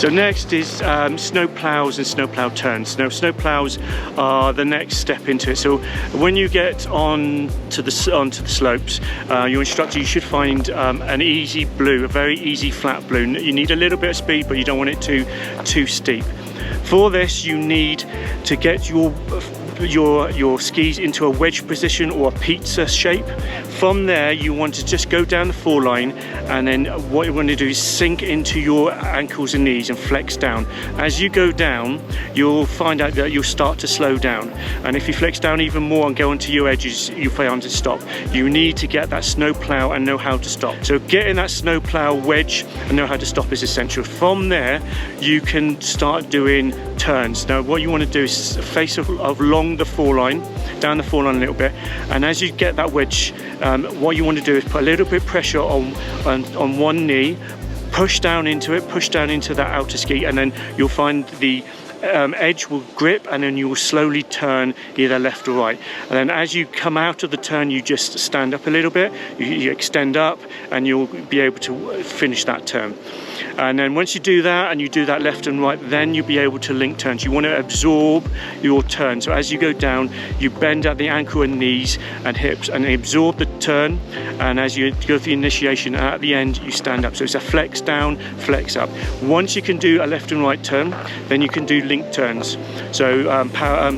So next is snowplows and snowplow turns. Now snowplows are the next step into it. So when you get onto the slopes, your instructor, you should find an easy blue, a very easy flat blue. You need a little bit of speed, but you don't want it too steep. For this, you need to get your skis into a wedge position or a pizza shape. From there, you want to just go down the fall line, and then what you want to do is sink into your ankles and knees and flex down. As you go down, you'll find out that you'll start to slow down, and if you flex down even more and go onto your edges, you'll find to stop. You need to get that snowplow and know how to stop. So getting that snowplow wedge and know how to stop is essential. From there, you can start doing turns. Now what you want to do is face along the fall line, down the fall line a little bit, and as you get that wedge, what you want to do is put a little bit of pressure on one knee, push down into that outer ski, and then you'll find the edge will grip, and then you will slowly turn either left or right. And then as you come out of the turn, you just stand up a little bit, you extend up, and you'll be able to finish that turn. And then once you do that, and you do that left and right, then you'll be able to link turns. You want to absorb your turn. So as you go down, you bend at the ankle and knees and hips and absorb the turn. And as you go through the initiation, at the end, you stand up. So it's a flex down, flex up. Once you can do a left and right turn, then you can do link turns. So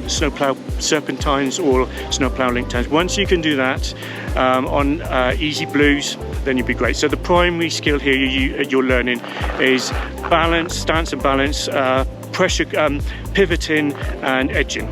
snowplow serpentines or snowplow link turns. Once you can do that on easy blues, then you'll be great. So the primary skill here you're learning is balance, stance and balance, pressure, pivoting and edging.